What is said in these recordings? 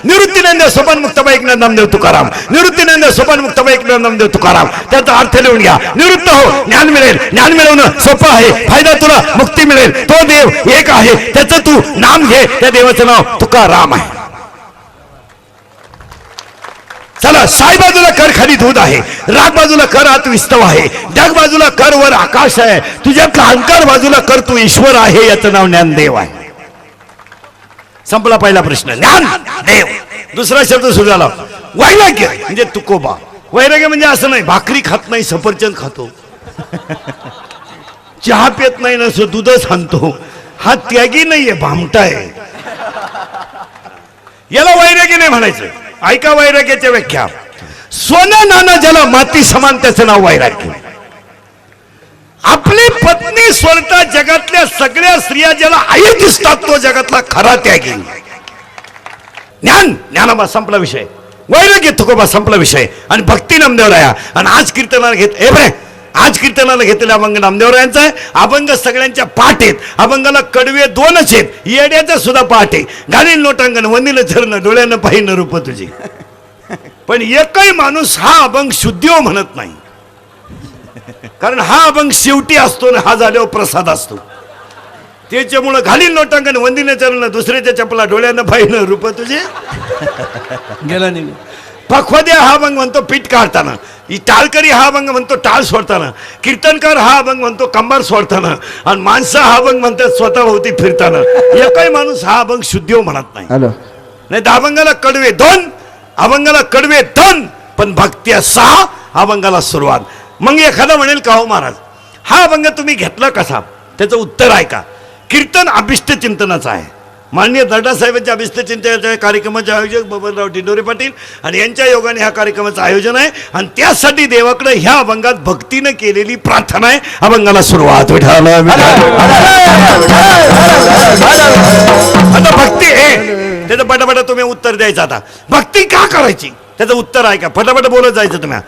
निवृत्तीनंद सोपान मुक्ताबाई एकनाथ नामदेव तुकाराम, निवृत्तीनंद सोपान मुक्ताबाई एकनाथ नामदेव तुकाराम. त्याचा अर्थ लिहून घ्या. निवृत्त हो, ज्ञान मिळेल. ज्ञान मिळवणं सोपं आहे. फायदा तुला मुक्ती मिळेल. तो देव एक आहे, त्याचं तू नाम घे. त्या देवाचं नाव तुकाराम आहे. चला, साई बाजूला कर खाली दूध आहे, राग बाजूला कर आत विस्तव आहे, जग बाजूला कर वर आकाश आहे, तुझ्यातला अहंकार बाजूला कर तू ईश्वर आहे. याचं नाव ज्ञानदेव आहे. संपला पहिला प्रश्न. ज्ञान देव. दुसरा शब्द सुरू वैराग्य म्हणजे तुकोबा. वैराग्य म्हणजे असं नाही भाकरी खात नाही सफरचंद खातो, चहा पित नाही नसो दूधच आणतो. हा त्यागी नाहीये, भामटा आहे. याला वैराग्य नाही म्हणायचं. ऐका वैराग्याच्या व्याख्या. सोनं नाणं ज्याला माती समान त्याचं नाव वैराग्य. आपली पत्नी सोडता जगातल्या सगळ्या स्त्रिया ज्याला आई दिसतात तो जगातला खरा त्यागी. ज्ञान ज्ञानोबा संपला विषय, वैराग्य तुकोबा संपला विषय. आणि भक्ती नामदेवराया. आणि आज कीर्तनाला आज कीर्तनाला घेतलेला अभंग नामदेवरायांचा आहे. अभंग सगळ्यांच्या पाठ आहेत. अभंगाला कडवे दोनच आहेत. येड्याचा सुद्धा पाठ आहे. घालील लोटांगण वंदिल चरण डोळ्यानं पाहिन रूप तुझी. पण एकही माणूस हा अभंग शुद्धिओ म्हणत नाही, कारण हा अभंग शेवटी असतो ना, हा झाल्यावर प्रसाद असतो. त्याच्यामुळं घालील लोटांगण वंदिल चरण दुसऱ्याच्या चपला डोळ्यानं पाहिन रूप तुझे गेला नाही. पखवाद्या हा अभंग म्हणतो पीठ काढताना, टाळकरी हा अभंग म्हणतो टाळ सोडताना, कीर्तनकार हा अभंग म्हणतो कंबार सोडताना, आणि माणसं हा अभंग म्हणतात स्वतः भोवती फिरताना. एकही माणूस हा अभंग शुद्धिओ म्हणत नाही. नाही तर अभंगाला कडवे दोन, अभंगाला कडवे दोन, पण भक्त्या 6, अभंगाला सुरुवात. मग एखादा म्हणेल का हो महाराज हा अभंग तुम्ही घेतला कसा? त्याचं उत्तर आहे का, कीर्तन अभिष्ट चिंतनाचं आहे. माननीय दादासाहेबांच्या अभिष्ट चिंतनाच्या कार्यक्रमाचे आयोजक बबनराव टिंडोरे पाटील आणि यांच्या योगाने ह्या कार्यक्रमाचं आयोजन आहे. आणि त्यासाठी देवाकडे ह्या अभंगात भक्तीनं केलेली प्रार्थना आहे. अभंगाला सुरुवात. आता भक्ती आहे त्याचं पटापटा तुम्ही उत्तर द्यायचं. आता भक्ती का करायची त्याचं उत्तर आहे का, पटापट बोलत जायचं.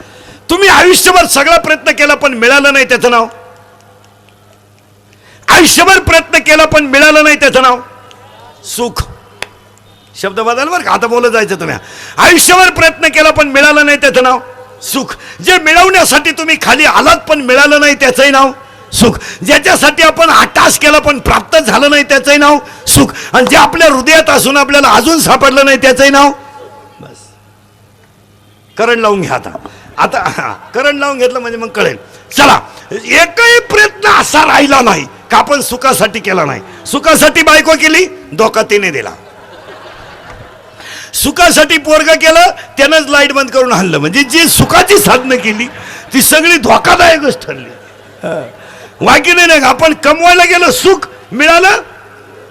तुम्ही आयुष्यभर सगळा प्रयत्न केला पण मिळालं नाही त्याचं नाव. आयुष्यभर प्रयत्न केला पण मिळालं नाही त्याचं नाव सुख. शब्द बदल बरं का, आता बोलत जायचं. तुम्ही आयुष्यभर प्रयत्न केला पण मिळालं नाही त्याचं नाव सुख. जे मिळवण्यासाठी तुम्ही खाली आलात पण मिळालं नाही त्याचंही नाव सुख. ज्याच्यासाठी आपण आटास केला पण प्राप्त झालं नाही त्याचंही नाव सुख. आणि जे आपल्या हृदयात असून आपल्याला अजून सापडलं नाही त्याचंही नाव. बस करंट लावून घ्या. आता करंट लावून घेतलं म्हणजे मग कळेल. चला, एकही प्रयत्न असा राहिला नाही का आपण सुखासाठी केला नाही. सुखासाठी बायको केली, धोका तिने दिला. सुखासाठी पोरग केलं, त्यानंच लाईट बंद करून हल्लं. म्हणजे जी सुखाची साधनं केली ती सगळी धोकादायकच ठरली. वाकी नाही. आपण कमवायला गेलो सुख, मिळालं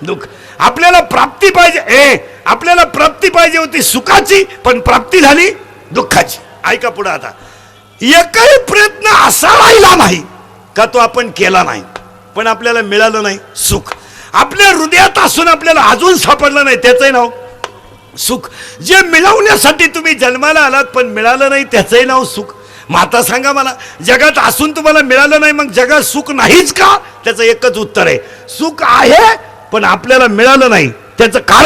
दुःख. आपल्याला प्राप्ती पाहिजे, आपल्याला प्राप्ती पाहिजे होती सुखाची, पण प्राप्ती झाली दुःखाची. ऐका पुढे. आता एकही प्रयत्न असा राहिला नाही का तो आपण केला नाही पण आपल्याला मिळालं नाही सुख. आपल्या हृदयात असून आपल्याला अजून सापडलं नाही त्याचंही नाव सुख. जे मिळवण्यासाठी तुम्ही जन्माला आलात पण मिळालं नाही त्याचंही नाव सुख. मग आता सांगा मला, जगात असून तुम्हाला मिळालं नाही मग जगात सुख नाहीच का? त्याचं एकच उत्तर आहे, सुख आहे पण आपल्याला मिळालं नाही. त्याचं कारण